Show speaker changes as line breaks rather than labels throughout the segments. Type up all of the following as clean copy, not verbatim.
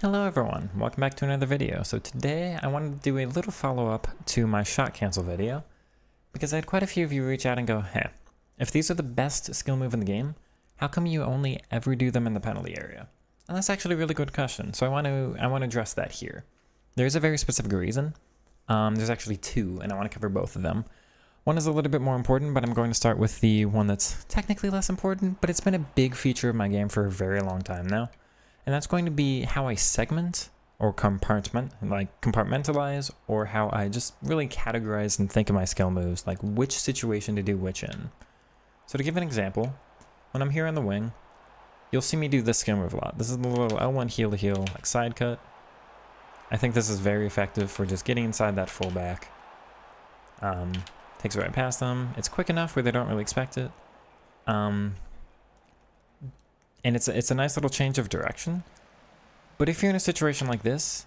Hello everyone, welcome back to another video. So today I wanted to do a little follow-up to my shot cancel video because I had quite a few of you reach out and go, hey, if these are the best skill move in the game, how come you only ever do them in the penalty area? And that's actually a really good question, so I want to address that here. There's a very specific reason. There's actually two, and I want to cover both of them. One is a little bit more important, but I'm going to start with the one that's technically less important, but it's been a big feature of my game for a very long time now. And that's going to be how I segment or compartmentalize, or how I just really categorize and think of my skill moves, like which situation to do which in. So to give an example, when I'm here on the wing, you'll see me do this skill move a lot. This is the little L1 heel to heel, like side cut. I think this is very effective for just getting inside that fullback. Takes it right past them. It's quick enough where they don't really expect it. And it's a nice little change of direction. But if you're in a situation like this,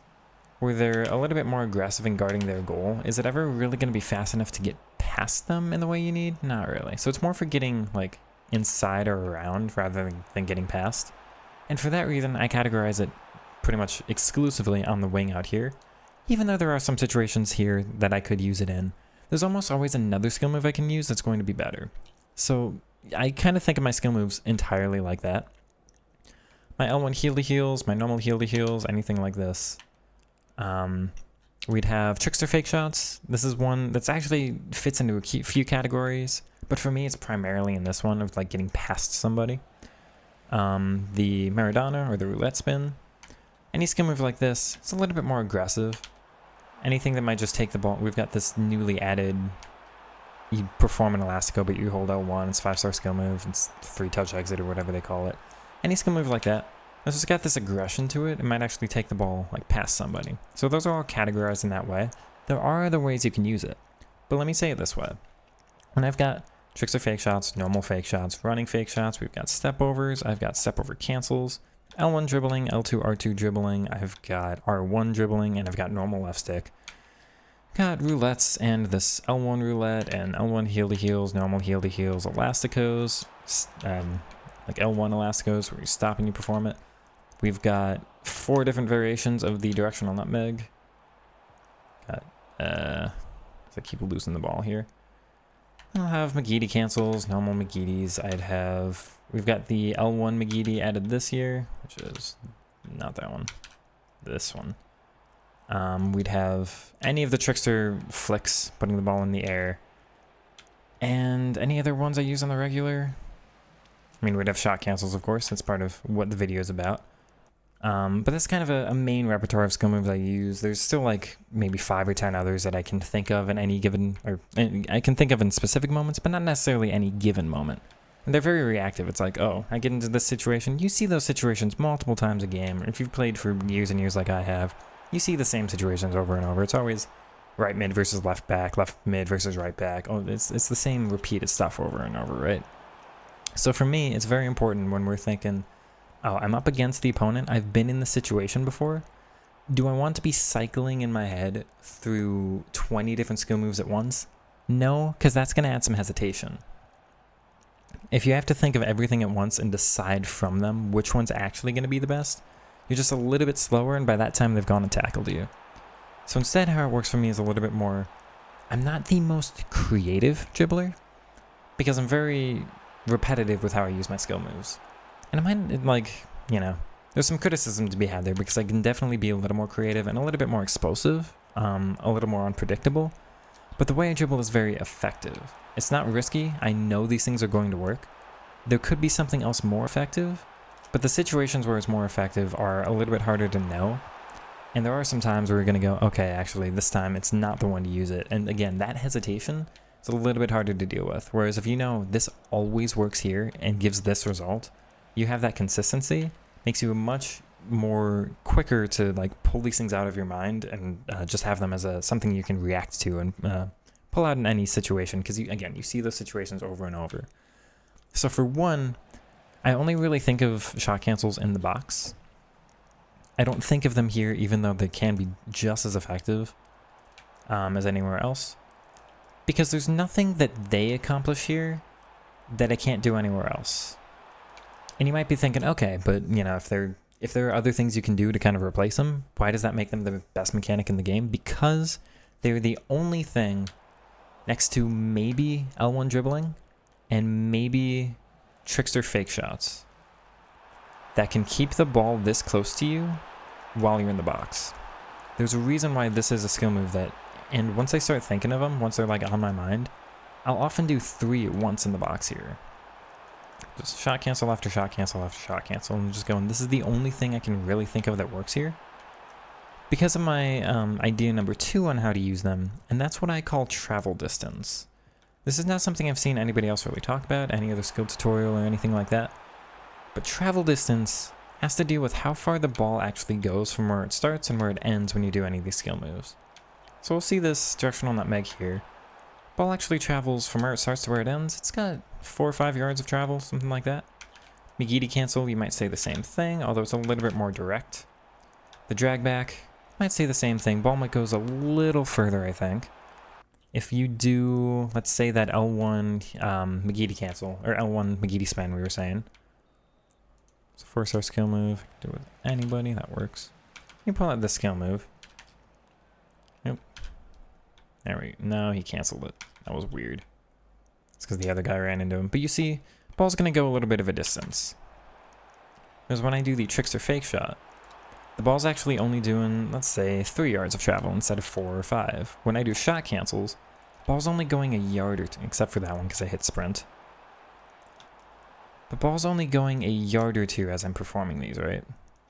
where they're a little bit more aggressive in guarding their goal, is it ever really going to be fast enough to get past them in the way you need? Not really. So it's more for getting like inside or around rather than getting past. And for that reason, I categorize it pretty much exclusively on the wing out here. Even though there are some situations here that I could use it in, there's almost always another skill move I can use that's going to be better. So I kind of think of my skill moves entirely like that. My L1 heel to heels, my normal heel to heels, anything like this. We'd have trickster fake shots. This is one that's actually fits into a few categories, but for me it's primarily in this one of like getting past somebody. The Maradona or the roulette spin. Any skill move like this, it's a little bit more aggressive. Anything that might just take the ball. We've got this newly added, you perform an elastico but you hold L1, it's 5-star skill move, it's 3-touch exit or whatever they call it. Any skill move like that, it's just got this aggression to it. It might actually take the ball like past somebody. So those are all categorized in that way. There are other ways you can use it, but let me say it this way. When I've got trickster fake shots, normal fake shots, running fake shots, we've got step overs, I've got step over cancels, L1 dribbling, L2, R2 dribbling, I've got R1 dribbling, and I've got normal left stick. Got roulettes and this L1 roulette and L1 heel to heels, normal heel to heels, elasticos, like L1 elasticos where you stop and you perform it. We've got 4 different variations of the directional nutmeg. Got, I keep losing the ball here. I'll have McGeady cancels, normal McGeady's. We've got the L1 McGeady added this year, which is not that one, this one. We'd have any of the trickster flicks, putting the ball in the air. And any other ones I use on the regular. I mean, we'd have shot cancels, of course. That's part of what the video is about. But that's kind of a main repertoire of skill moves I use. There's still like maybe 5 or 10 others that I can think of in any given, or I can think of in specific moments, but not necessarily any given moment. And they're very reactive. It's like, oh, I get into this situation. You see those situations multiple times a game. If you've played for years and years like I have, you see the same situations over and over. It's always right mid versus left back, left mid versus right back. Oh, it's the same repeated stuff over and over, right? So for me, it's very important when we're thinking, oh, I'm up against the opponent. I've been in this situation before. Do I want to be cycling in my head through 20 different skill moves at once? No, because that's going to add some hesitation. If you have to think of everything at once and decide from them which one's actually going to be the best, you're just a little bit slower, and by that time they've gone and tackled you. So instead, how it works for me is a little bit more, I'm not the most creative dribbler, because I'm very repetitive with how I use my skill moves. And I might, like, you know, there's some criticism to be had there because I can definitely be a little more creative and a little bit more explosive, a little more unpredictable. But the way I dribble is very effective. It's not risky. I know these things are going to work. There could be something else more effective, but the situations where it's more effective are a little bit harder to know. And there are some times where you're going to go, okay, actually, this time it's not the one to use it. And again, that hesitation, it's a little bit harder to deal with. Whereas if you know this always works here and gives this result, you have that consistency, makes you much more quicker to like pull these things out of your mind and just have them as something you can react to and pull out in any situation. Because you see those situations over and over. So for one, I only really think of shot cancels in the box. I don't think of them here, even though they can be just as effective as anywhere else. Because there's nothing that they accomplish here that I can't do anywhere else. And you might be thinking, okay, but you know, if they're If there are other things you can do to kind of replace them, why does that make them the best mechanic in the game? Because they're the only thing next to maybe L1 dribbling and maybe trickster fake shots that can keep the ball this close to you while you're in the box. There's a reason why this is a skill move that, and once I start thinking of them, once they're like on my mind, I'll often do 3 at once in the box here. Just shot cancel after shot cancel after shot cancel, and just going, this is the only thing I can really think of that works here. Because of my idea number 2 on how to use them, and that's what I call travel distance. This is not something I've seen anybody else really talk about, any other skill tutorial or anything like that. But travel distance has to deal with how far the ball actually goes from where it starts and where it ends when you do any of these skill moves. So we'll see this directional nutmeg here. Ball actually travels from where it starts to where it ends. It's got 4 or 5 yards of travel, something like that. McGeady cancel, you might say the same thing, although it's a little bit more direct. The drag back, might say the same thing. Ball might goes a little further, I think. If you do, let's say that L1 McGeady cancel, or L1 McGeady spin we were saying. It's a 4-star skill move. Do it with anybody, that works. You can pull out this skill move. Yep. There we go. No, he canceled it. That was weird. It's because the other guy ran into him. But you see, ball's going to go a little bit of a distance. Because when I do the trickster fake shot, the ball's actually only doing, let's say, 3 yards of travel instead of 4 or 5. When I do shot cancels, ball's only going a yard or 2, except for that one because I hit sprint. The ball's only going a yard or 2 as I'm performing these, right?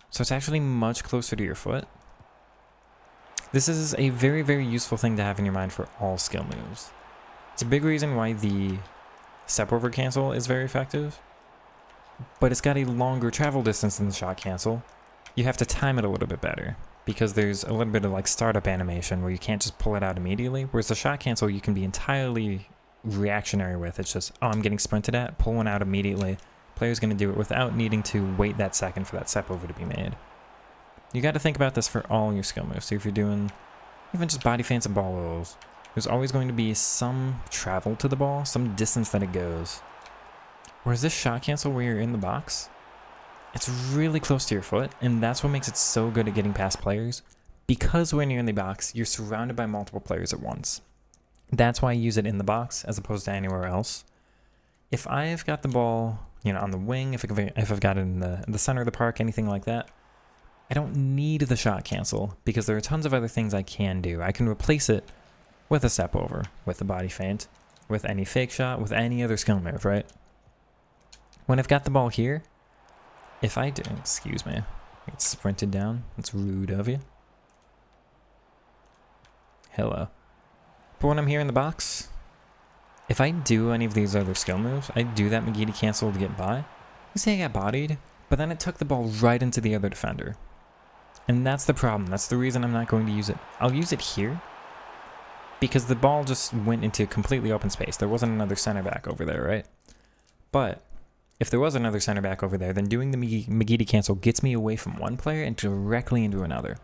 So it's actually much closer to your foot. This is a very, very useful thing to have in your mind for all skill moves. It's a big reason why the step over cancel is very effective, but it's got a longer travel distance than the shot cancel. You have to time it a little bit better because there's a little bit of like startup animation where you can't just pull it out immediately, whereas the shot cancel you can be entirely reactionary with. It's just, oh, I'm getting sprinted at, pull one out immediately. Player's going to do it without needing to wait that second for that step over to be made. You got to think about this for all your skill moves. So if you're doing even just body feints and ball rolls, there's always going to be some travel to the ball, some distance that it goes. Whereas this shot cancel where you're in the box, it's really close to your foot, and that's what makes it so good at getting past players, because when you're in the box, you're surrounded by multiple players at once. That's why I use it in the box as opposed to anywhere else. If I've got the ball, on the wing, if I've got it in the center of the park, anything like that, I don't need the shot cancel because there are tons of other things I can do. I can replace it with a step over, with the body feint, with any fake shot, with any other skill move, right? When I've got the ball here, if I do, excuse me, it's sprinted down. That's rude of you. Hello. But when I'm here in the box, if I do any of these other skill moves, I do that McGeady cancel to get by. You see I got bodied, but then it took the ball right into the other defender. And that's the problem. That's the reason I'm not going to use it. I'll use it here because the ball just went into completely open space. There wasn't another center back over there, right? But if there was another center back over there, then doing the McGeady cancel gets me away from one player and directly into another.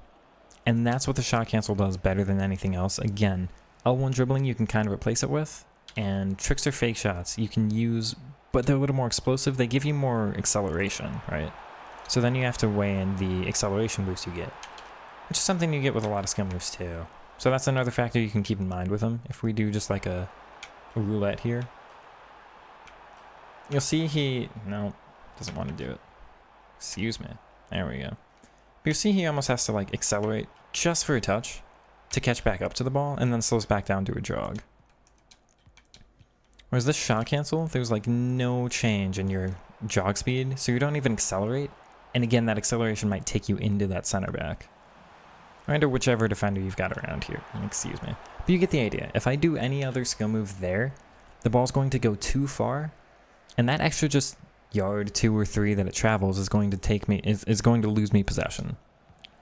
And that's what the shot cancel does better than anything else. Again, L1 dribbling you can kind of replace it with, and trickster fake shots you can use, but they're a little more explosive. They give you more acceleration, right? So then you have to weigh in the acceleration boost you get, which is something you get with a lot of skill moves too. So that's another factor you can keep in mind with them. If we do just like a roulette here, you'll see he, no, doesn't want to do it. Excuse me. There we go. But you'll see he almost has to like accelerate just for a touch to catch back up to the ball and then slows back down to a jog. Whereas this shot cancel, there's like no change in your jog speed, so you don't even accelerate. And again, that acceleration might take you into that center back. Or whichever defender you've got around here. Excuse me. But you get the idea. If I do any other skill move there, the ball's going to go too far, and that extra just yard, 2 or 3 that it travels is going to take me is going to lose me possession.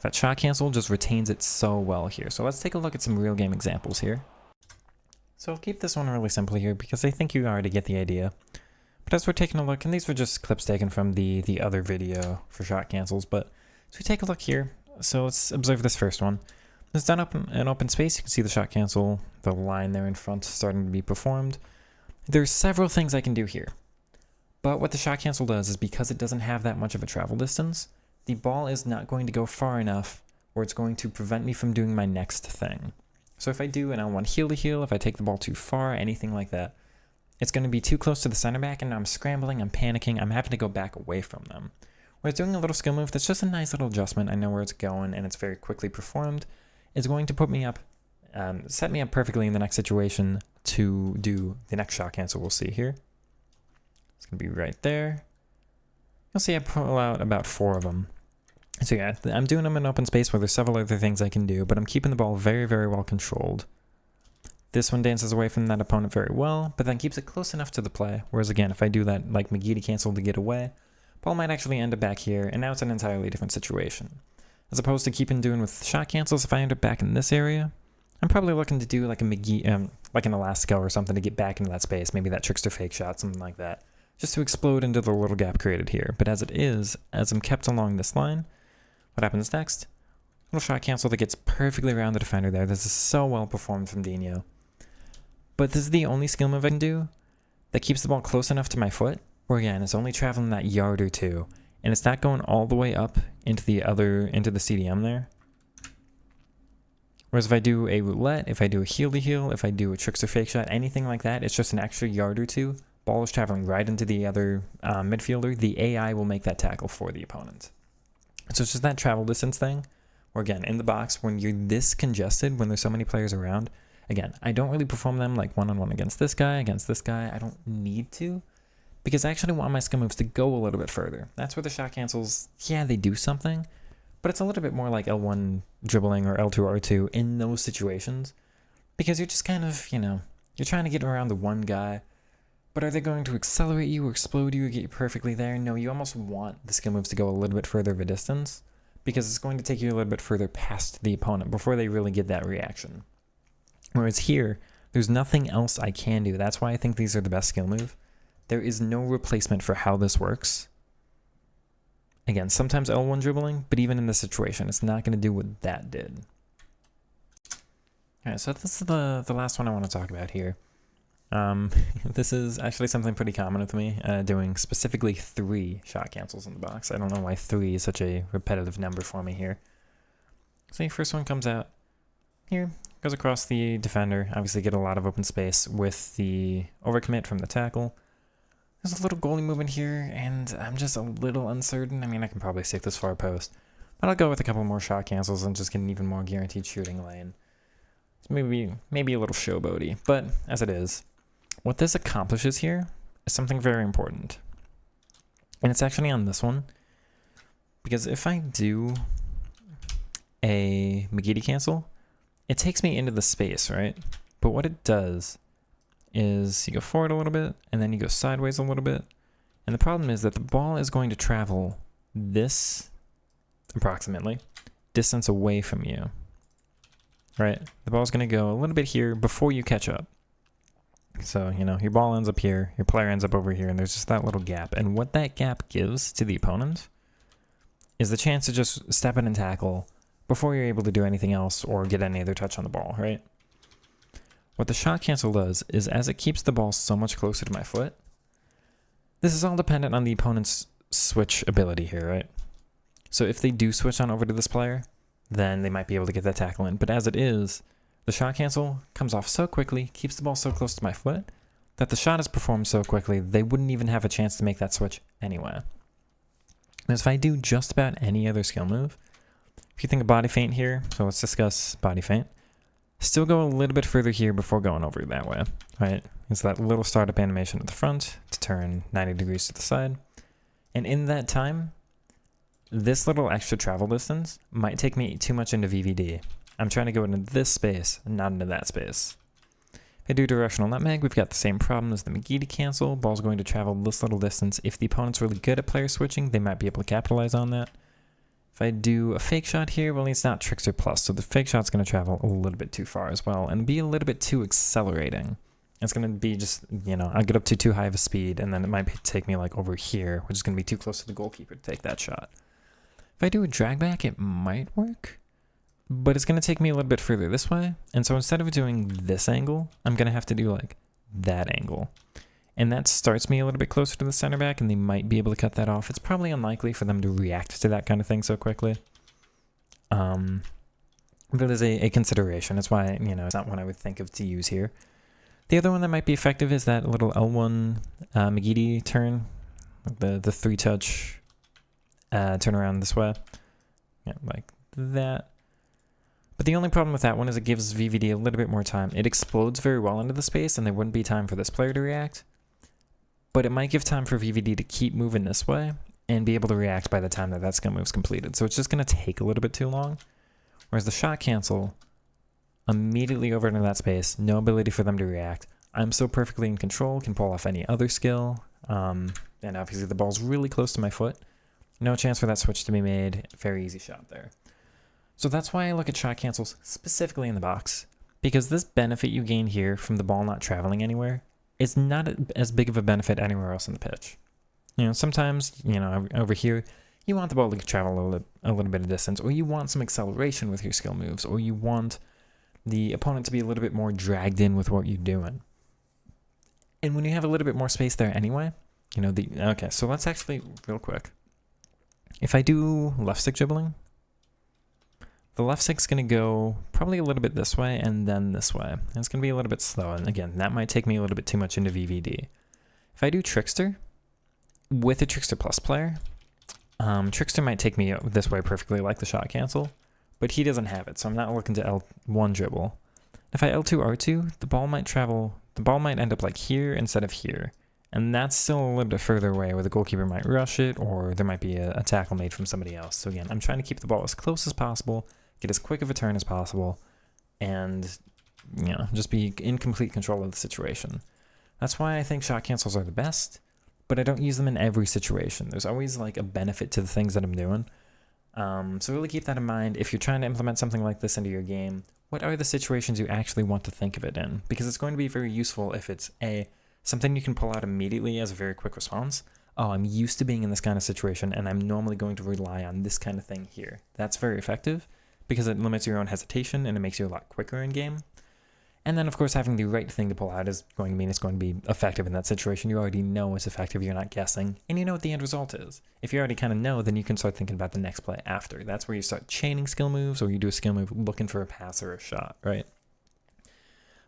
That shot cancel just retains it so well here. So let's take a look at some real game examples here. So I'll keep this one really simple here because I think you already get the idea. But as we're taking a look, and these were just clips taken from the other video for shot cancels, but as we take a look here, so let's observe this first one. It's done up in open space. You can see the shot cancel, the line there in front starting to be performed. There's several things I can do here. But what the shot cancel does is because it doesn't have that much of a travel distance, the ball is not going to go far enough where it's going to prevent me from doing my next thing. So if I do an L1 heel to heel, if I take the ball too far, anything like that, it's going to be too close to the center back, and I'm scrambling, I'm panicking, I'm having to go back away from them. Whereas doing a little skill move that's just a nice little adjustment, I know where it's going, and it's very quickly performed, is going to put me up, set me up perfectly in the next situation to do the next shot cancel we'll see here. It's going to be right there. You'll see I pull out about 4 of them. So yeah, I'm doing them in open space where there's several other things I can do, but I'm keeping the ball very, very well controlled. This one dances away from that opponent very well, but then keeps it close enough to the play. Whereas again, if I do that like McGee cancel to get away, ball might actually end up back here, and now it's an entirely different situation. As opposed to keeping doing with shot cancels, if I end up back in this area, I'm probably looking to do like a McGee, like an Elastico or something to get back into that space, maybe that trickster fake shot, something like that, just to explode into the little gap created here. But as it is, as I'm kept along this line, what happens next? Little shot cancel that gets perfectly around the defender there. This is so well performed from Dino. But this is the only skill move I can do that keeps the ball close enough to my foot, where again, it's only traveling that yard or two, and it's not going all the way up into the CDM there. Whereas if I do a roulette, if I do a heel to heel, if I do a trickster fake shot, anything like that, it's just an extra yard or two. Ball is traveling right into the other midfielder. The AI will make that tackle for the opponent. So it's just that travel distance thing, where again, in the box, when you're this congested, when there's so many players around, again, I don't really perform them like one-on-one against this guy. I don't need to, because I actually want my skill moves to go a little bit further. That's where the shot cancels, yeah, they do something, but it's a little bit more like L1 dribbling or L2 R2 in those situations, because you're just kind of, you're trying to get around the one guy, but are they going to accelerate you or explode you or get you perfectly there? No, you almost want the skill moves to go a little bit further of a distance, because it's going to take you a little bit further past the opponent before they really get that reaction. Whereas here, there's nothing else I can do. That's why I think these are the best skill move. There is no replacement for how this works. Again, sometimes L1 dribbling, but even in this situation, it's not going to do what that did. Alright, so this is the last one I want to talk about here. This is actually something pretty common with me, doing specifically 3 shot cancels in the box. I don't know why 3 is such a repetitive number for me here. So the first one comes out here. Goes across the defender, obviously get a lot of open space with the overcommit from the tackle. There's a little goalie movement here, and I'm just a little uncertain. I mean, I can probably stick this far post, but I'll go with a couple more shot cancels and just get an even more guaranteed shooting lane. It's maybe a little showboaty, but as it is, what this accomplishes here is something very important. And it's actually on this one, because if I do a McGee cancel, it takes me into the space, right? But what it does is you go forward a little bit, and then you go sideways a little bit. And the problem is that the ball is going to travel this, approximately, distance away from you, right? The ball's going to go a little bit here before you catch up. So, your ball ends up here, your player ends up over here, and there's just that little gap. And what that gap gives to the opponent is the chance to just step in and tackle before you're able to do anything else or get any other touch on the ball, right? What the shot cancel does is, as it keeps the ball so much closer to my foot, this is all dependent on the opponent's switch ability here, right? So if they do switch on over to this player, then they might be able to get that tackle in. But as it is, the shot cancel comes off so quickly, keeps the ball so close to my foot, that the shot is performed so quickly, they wouldn't even have a chance to make that switch anyway. Whereas if I do just about any other skill move, if you think of body feint here, so let's discuss body feint. Still go a little bit further here before going over that way, right? It's that little startup animation at the front to turn 90 degrees to the side. And in that time, this little extra travel distance might take me too much into VVD. I'm trying to go into this space, not into that space. If I do directional nutmeg, we've got the same problem as the McGee cancel. Ball's going to travel this little distance. If the opponent's really good at player switching, they might be able to capitalize on that. If I do a fake shot here, well, it's not Trickster Plus, so the fake shot's going to travel a little bit too far as well and be a little bit too accelerating. It's going to be just, I'll get up to too high of a speed, and then it might take me like over here, which is going to be too close to the goalkeeper to take that shot. If I do a drag back, it might work, but it's going to take me a little bit further this way. And so instead of doing this angle, I'm going to have to do like that angle. And that starts me a little bit closer to the center back, and they might be able to cut that off. It's probably unlikely for them to react to that kind of thing so quickly. But as a consideration, that's why, it's not one I would think of to use here. The other one that might be effective is that little L1 McGeady turn, the 3-touch turn around this way. Yeah, like that. But the only problem with that one is it gives VVD a little bit more time. It explodes very well into the space, and there wouldn't be time for this player to react. But it might give time for VVD to keep moving this way and be able to react by the time that skill move's completed. So it's just going to take a little bit too long. Whereas the shot cancel, immediately over into that space, no ability for them to react. I'm so perfectly in control, can pull off any other skill. And obviously the ball's really close to my foot. No chance for that switch to be made. Very easy shot there. So that's why I look at shot cancels specifically in the box. Because this benefit you gain here from the ball not traveling anywhere is not as big of a benefit anywhere else in the pitch. Sometimes, over here, you want the ball to travel a little bit of distance, or you want some acceleration with your skill moves, or you want the opponent to be a little bit more dragged in with what you're doing. And when you have a little bit more space there anyway, okay, so let's actually, real quick. If I do left stick dribbling, the left stick's going to go probably a little bit this way and then this way. And it's going to be a little bit slow, and again, that might take me a little bit too much into VVD. If I do Trickster, with a Trickster Plus player, Trickster might take me this way perfectly like the shot cancel, but he doesn't have it, so I'm not looking to L1 dribble. If I L2 R2, the ball might end up like here instead of here, and that's still a little bit further away where the goalkeeper might rush it, or there might be a tackle made from somebody else. So again, I'm trying to keep the ball as close as possible, get as quick of a turn as possible, and just be in complete control of the situation. That's why I think shot cancels are the best, but I don't use them in every situation. There's always like a benefit to the things that I'm doing. So really keep that in mind. If you're trying to implement something like this into your game, what are the situations you actually want to think of it in? Because it's going to be very useful if it's something you can pull out immediately as a very quick response. Oh, I'm used to being in this kind of situation, and I'm normally going to rely on this kind of thing here. That's very effective because it limits your own hesitation and it makes you a lot quicker in game. And then, of course, having the right thing to pull out is going to mean it's going to be effective in that situation. You already know it's effective. You're not guessing. And you know what the end result is. If you already kind of know, then you can start thinking about the next play after. That's where you start chaining skill moves, or you do a skill move looking for a pass or a shot, right?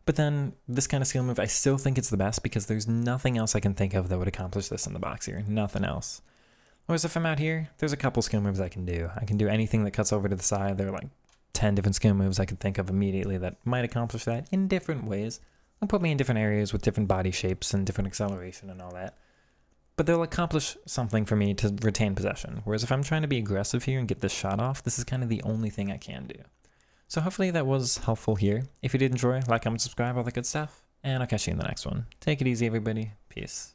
But then this kind of skill move, I still think it's the best because there's nothing else I can think of that would accomplish this in the box here. Nothing else. Whereas if I'm out here, there's a couple skill moves I can do. I can do anything that cuts over to the side. There are like 10 different skill moves I could think of immediately that might accomplish that in different ways. They'll put me in different areas with different body shapes and different acceleration and all that. But they'll accomplish something for me to retain possession. Whereas if I'm trying to be aggressive here and get this shot off, this is kind of the only thing I can do. So hopefully that was helpful here. If you did enjoy, like, comment, subscribe, all that good stuff. And I'll catch you in the next one. Take it easy, everybody. Peace.